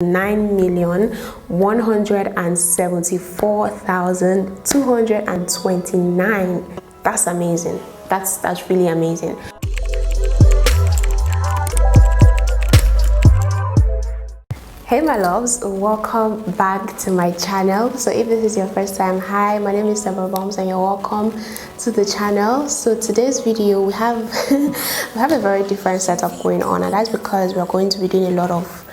9,174,229. That's amazing. That's really amazing. Hey my loves, welcome back to my channel. So if this is your first time, hi, my name is Demarah and you're welcome to the channel. So today's video we have we have a very different setup going on, and that's because we're going to be doing a lot of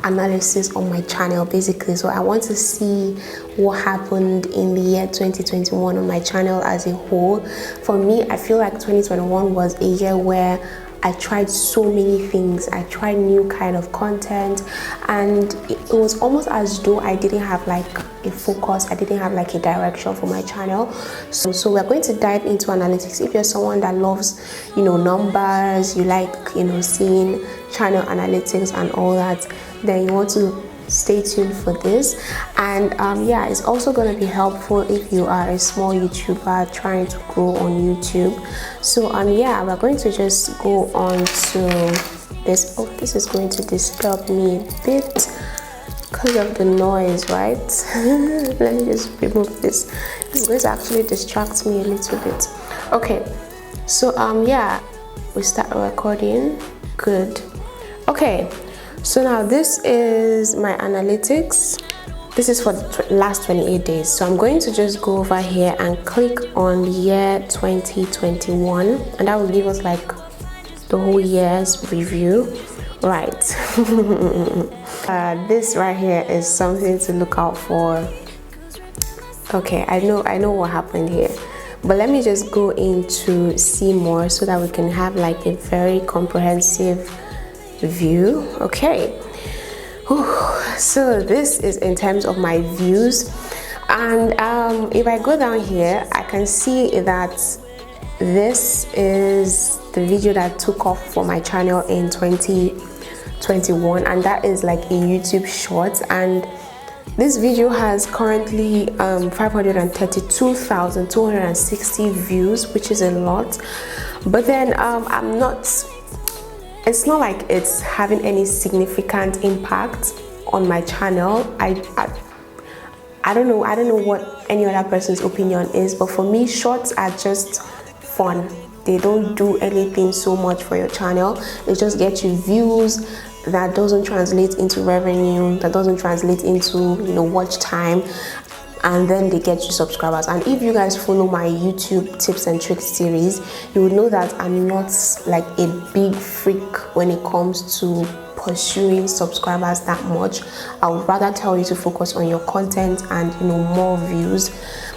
analysis on my channel basically. So I want to see what happened in the year 2021 on my channel as a whole. For me, I feel like 2021 was a year where I tried so many things. I tried new kind of content, and it was almost as though I didn't have like a focus. I didn't have like a direction for my channel. So we're going to dive into analytics. If you're someone that loves, numbers, you like, seeing channel analytics and all that, then you want to stay tuned for this. And yeah, it's also going to be helpful if you are a small YouTuber trying to grow on YouTube. So yeah, we're going to just go on to this. Oh, this is going to disturb me a bit because of the noise, right? Let me just remove this. This is going to actually distract me a little bit. Okay, so yeah, we start recording. Good. Okay, so now this is my analytics. This is for the last 28 days. So I'm going to just go over here and click on the year 2021, and that will give us like the whole year's review, right? This right here is something to look out for. Okay, I know what happened here, but let me just go into see more so that we can have like a very comprehensive view. Okay, so this is in terms of my views, and if I go down here, I can see that this is the video that took off for my channel in 2021, and that is like a YouTube short, and this video has currently 532,260 views, which is a lot. But then it's not like it's having any significant impact on my channel. I don't know what any other person's opinion is, but for me, shorts are just fun. They don't do anything so much for your channel. They just get you views. That doesn't translate into revenue, that doesn't translate into watch time, and then they get you subscribers. And if you guys follow my YouTube tips and tricks series, you would know that I'm not like a big freak when it comes to pursuing subscribers that much. I would rather tell you to focus on your content and more views.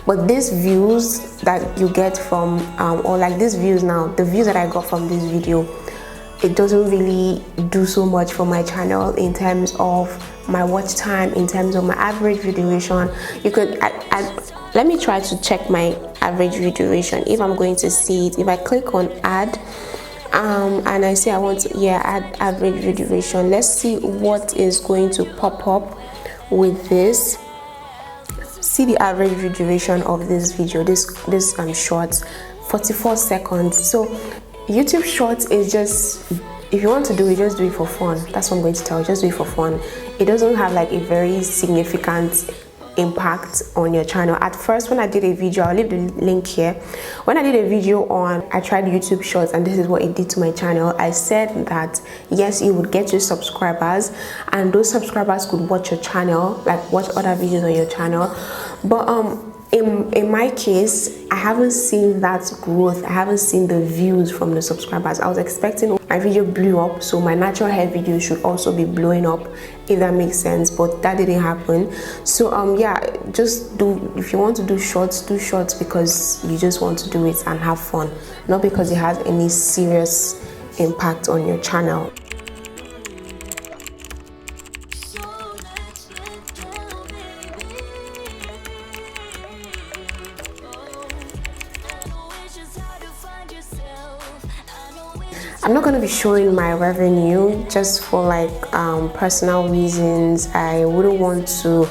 But these views that you get from or like these views now, the views that I got from this video, it doesn't really do so much for my channel in terms of my watch time, in terms of my average view duration. You could let me try to check my average view duration if I'm going to see it. If I click on add and I say I want to add average view duration, let's see what is going to pop up with this. See the average view duration of this video, this shorts, 44 seconds. So YouTube Shorts is just, if you want to do it, just do it for fun. That's what I'm going to tell you. Just do it for fun. It doesn't have like a very significant impact on your channel. At first, when I did a video, I'll leave the link here. When I did a video I tried YouTube Shorts, and this is what it did to my channel. I said that yes, it would get you subscribers, and those subscribers could watch your channel, like watch other videos on your channel. But in my case, I haven't seen that growth. I haven't seen the views from the subscribers. I was expecting my video blew up, so my natural hair video should also be blowing up, if that makes sense, but that didn't happen. So yeah, just if you want to do shorts because you just want to do it and have fun, not because it has any serious impact on your channel. I'm not going to be showing my revenue just for like personal reasons. I wouldn't want to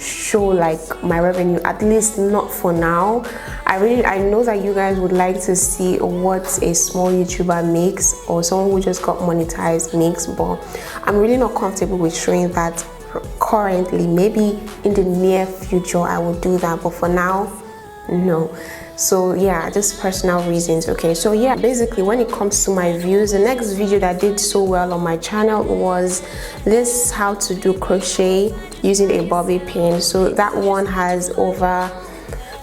show like my revenue, at least not for now. I know that you guys would like to see what a small YouTuber makes or someone who just got monetized makes, but I'm really not comfortable with showing that currently. Maybe in the near future I will do that, but for now, no. So yeah, just personal reasons. Okay, so yeah, basically when it comes to my views, the next video that did so well on my channel was this how to do crochet using a bobby pin. So that one has over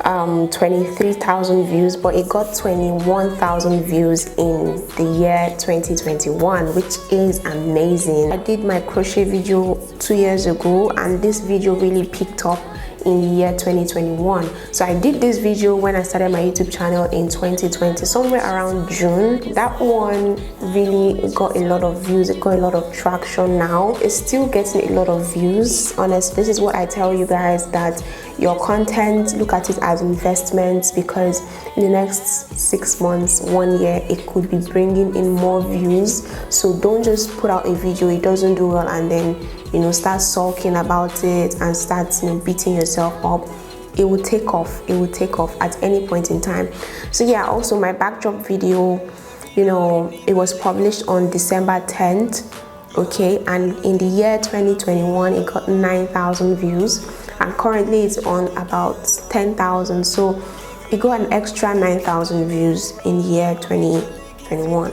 23,000 views, but it got 21,000 views in the year 2021, which is amazing. I did my crochet video 2 years ago, and this video really picked up in the year 2021. So I did this video when I started my YouTube channel in 2020, somewhere around June. That one really got a lot of views. It got a lot of traction. Now it's still getting a lot of views. Honestly, this is what I tell you guys, that your content, look at it as investments, because in the next 6 months, 1 year, it could be bringing in more views. So don't just put out a video, it doesn't do well, and then start sulking about it and start beating yourself up. It will take off. It will take off at any point in time. So yeah, also my backdrop video, it was published on December 10th. Okay, and in the year 2021 it got 9,000 views, and currently it's on about 10,000. So it got an extra 9,000 views in the year 2021.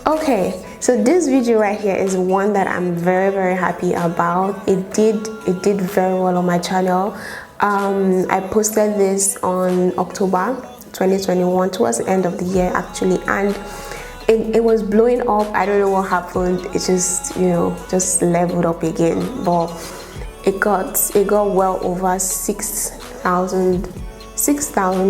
Okay, so this video right here is one that I'm very, very happy about. It did very well on my channel. I posted this on October 2021, towards the end of the year actually, and it was blowing up. I don't know what happened. It just just leveled up again, but it got well over 6,000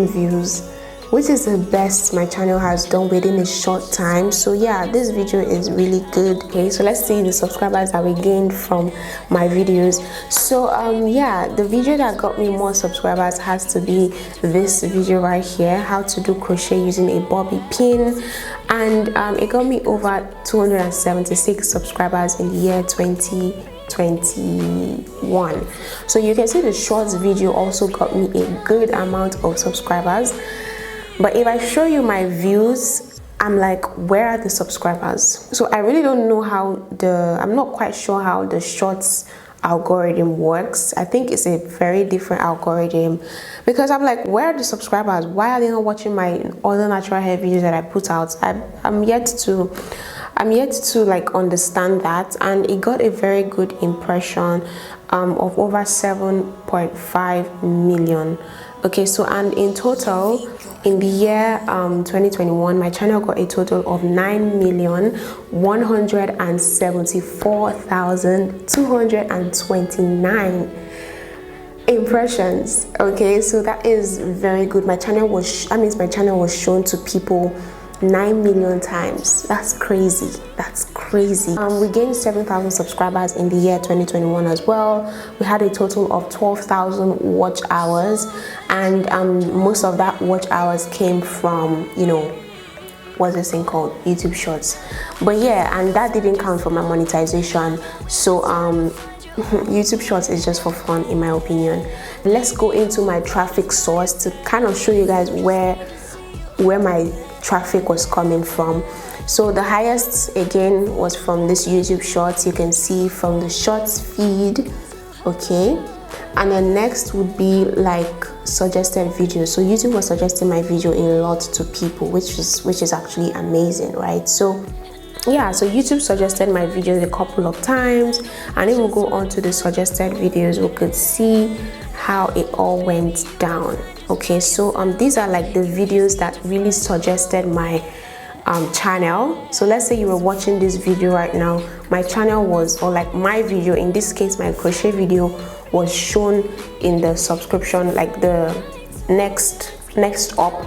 views, which is the best my channel has done within a short time. So yeah, this video is really good. Okay, so let's see the subscribers that we gained from my videos. So yeah, the video that got me more subscribers has to be this video right here, how to do crochet using a bobby pin, and it got me over 276 subscribers in the year 2021. So you can see the shorts video also got me a good amount of subscribers. But if I show you my views, I'm like, where are the subscribers? So I really don't know I'm not quite sure how the shorts algorithm works. I think it's a very different algorithm, because I'm like, where are the subscribers? Why are they not watching my other natural hair videos that I put out? I'm yet to like understand that. And it got a very good impression of over 7.5 million. Okay, so and in total in the year 2021 my channel got a total of 9,174,229 impressions. Okay, so that is very good. My channel was shown to people 9 million times. That's crazy. That's crazy. We gained 7,000 subscribers in the year 2021 as well. We had a total of 12,000 watch hours, and most of that watch hours came from what's this thing called, YouTube Shorts. But yeah, and that didn't count for my monetization. So YouTube Shorts is just for fun, in my opinion. Let's go into my traffic source to kind of show you guys where my traffic was coming from. So the highest again was from this YouTube Shorts. You can see from the Shorts feed. Okay, and then next would be like suggested videos. So YouTube was suggesting my video a lot to people, which is actually amazing, right? So yeah, so YouTube suggested my videos a couple of times, and if we go on to the suggested videos, we could see how it all went down. Okay, so these are like the videos that really suggested my channel. So let's say you were watching this video right now, my channel was, or like my video, in this case my crochet video, was shown in the subscription, like the next up,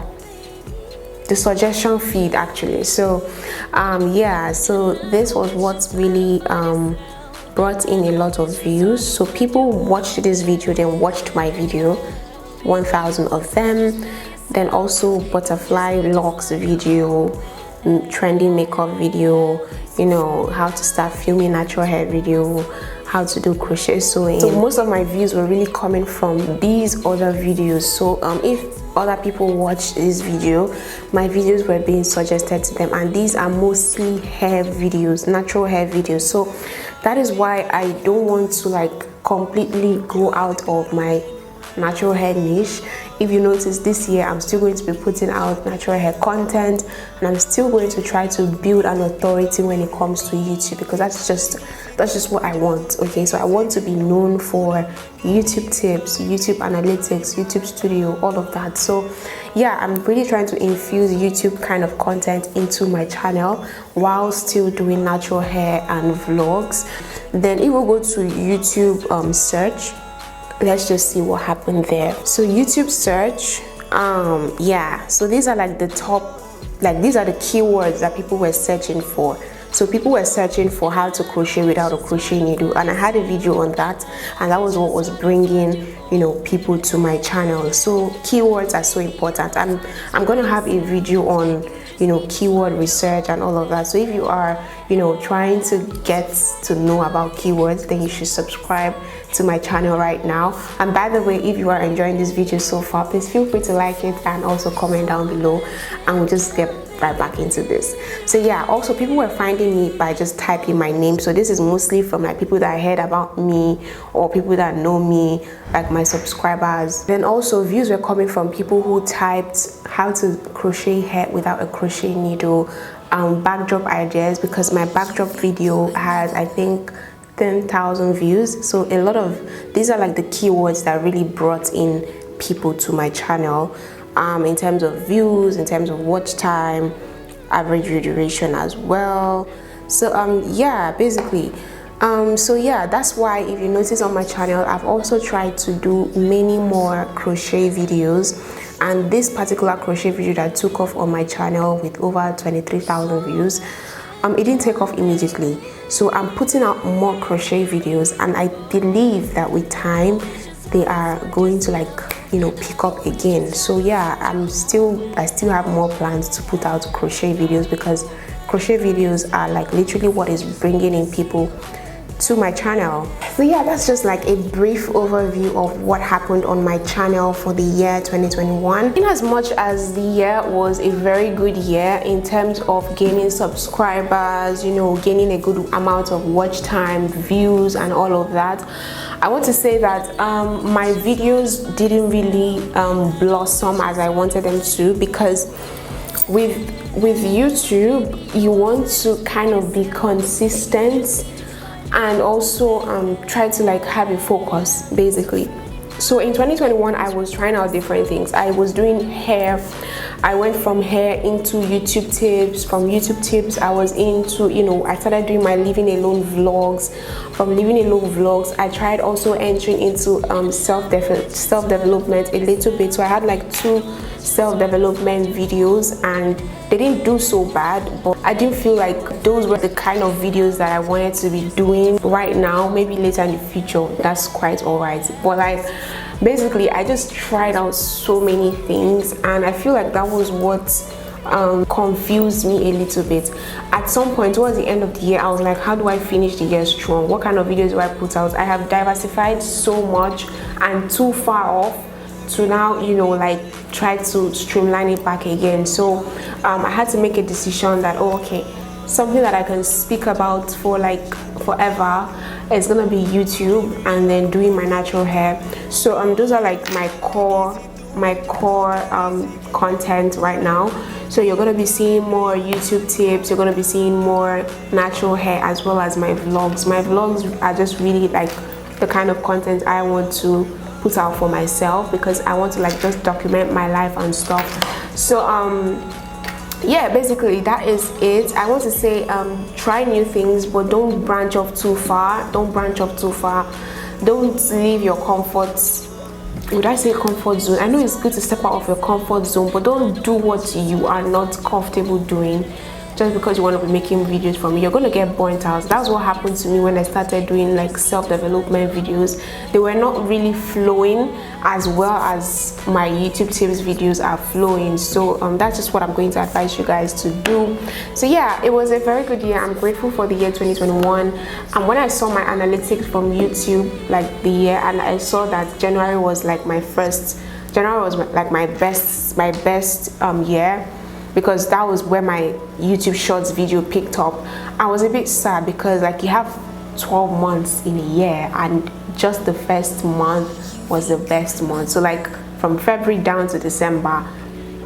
the suggestion feed actually. So yeah, so this was what really brought in a lot of views. So people watched this video, then watched my video, 1,000 of them. Then also butterfly locks video, trending makeup video, how to start filming natural hair video, how to do crochet sewing. So most of my views were really coming from these other videos. So if other people watched this video, my videos were being suggested to them, and these are mostly hair videos, natural hair videos. So that is why I don't want to like completely go out of my natural hair niche. If you notice, this year I'm still going to be putting out natural hair content, and I'm still going to try to build an authority when it comes to YouTube, because that's just what I want. Okay, so I want to be known for YouTube tips, YouTube analytics, YouTube studio, all of that. So yeah, I'm really trying to infuse YouTube kind of content into my channel while still doing natural hair and vlogs. Then if we go to YouTube search, let's just see what happened there. So YouTube search, yeah, so these are like the top, like these are the keywords that people were searching for. So people were searching for how to crochet without a crochet needle, and I had a video on that, and that was what was bringing, you know, people to my channel. So keywords are so important, and I'm gonna have a video on, you know, keyword research and all of that. So if you are, you know, trying to get to know about keywords, then you should subscribe to my channel right now. And by the way, if you are enjoying this video so far, please feel free to like it and also comment down below, and we'll just get right back into this. So yeah, also people were finding me by just typing my name. So this is mostly from like people that heard about me or people that know me, like my subscribers. Then also views were coming from people who typed how to crochet hair without a crochet needle, backdrop ideas, because my backdrop video has, I think, 10,000 views. So a lot of these are like the keywords that really brought in people to my channel, in terms of views, in terms of watch time, average view duration as well. So yeah, basically, so yeah, that's why if you notice on my channel, I've also tried to do many more crochet videos. And this particular crochet video that took off on my channel with over 23,000 views, it didn't take off immediately. So I'm putting out more crochet videos, and I believe that with time they are going to, like, you know, pick up again. So yeah, I still have more plans to put out crochet videos, because crochet videos are like literally what is bringing in people to my channel. So yeah, that's just like a brief overview of what happened on my channel for the year 2021. In as much as the year was a very good year in terms of gaining subscribers, you know, gaining a good amount of watch time, views and all of that, I want to say that my videos didn't really blossom as I wanted them to, because with YouTube you want to kind of be consistent and also try to like have a focus, basically. So in 2021 I was trying out different things. I was doing hair, I went from hair into YouTube tips. From YouTube tips I was into, you know, I started doing my living alone vlogs. From living alone vlogs I tried also entering into self-development a little bit. So I had like 2 self-development videos, and they didn't do so bad, but I didn't feel like those were the kind of videos that I wanted to be doing right now. Maybe later in the future, that's quite alright. But like, basically I just tried out so many things, and I feel like that was what confused me a little bit. At some point towards the end of the year, I was like, how do I finish the year strong? What kind of videos do I put out? I have diversified so much and too far off to now, you know, like try to streamline it back again. So I had to make a decision that, oh, okay, something that I can speak about for like forever is gonna be YouTube, and then doing my natural hair. So those are like my core content right now. So you're gonna be seeing more YouTube tips, you're gonna be seeing more natural hair, as well as my vlogs. My vlogs are just really like the kind of content I want to put out for myself, because I want to like just document my life and stuff. So yeah, basically that is it. I want to say try new things, but don't branch off too far. Don't leave your comfort, would I say comfort zone? I know it's good to step out of your comfort zone, but don't do what you are not comfortable doing just because you want to be making videos from it. You're going to get burnt out. That's what happened to me when I started doing like self-development videos. They were not really flowing as well as my YouTube tips videos are flowing. So that's just what I'm going to advise you guys to do. So yeah, it was a very good year. I'm grateful for the year 2021. And when I saw my analytics from YouTube like the year, and I saw that January was like my first January was like my best year, because that was where my YouTube Shorts video picked up. I was a bit sad because like you have 12 months in a year and just the first month was the best month. So like from February down to December,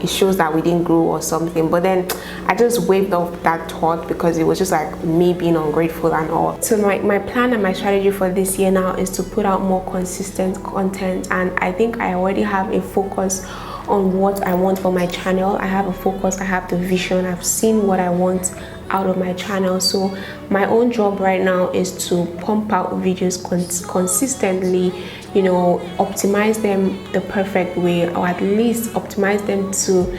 it shows that we didn't grow or something. But then I just waved off that thought because it was just like me being ungrateful and all. So my plan and my strategy for this year now is to put out more consistent content, and I think I already have a focus on what I want for my channel. I have a focus, I have the vision, I've seen what I want out of my channel. So my own job right now is to pump out videos consistently, you know, optimize them the perfect way, or at least optimize them to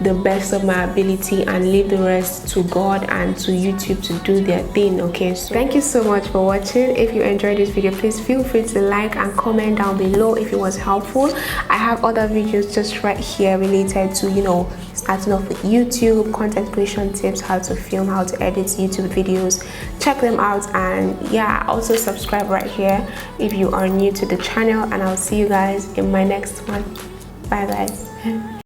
the best of my ability, and leave the rest to God and to YouTube to do their thing. Okay, so thank you so much for watching. If you enjoyed this video, please feel free to like and comment down below if it was helpful. I have other videos just right here related to, you know, starting off with YouTube, content creation tips, how to film, how to edit YouTube videos. Check them out, and yeah, also subscribe right here if you are new to the channel, and I'll see you guys in my next one. Bye guys.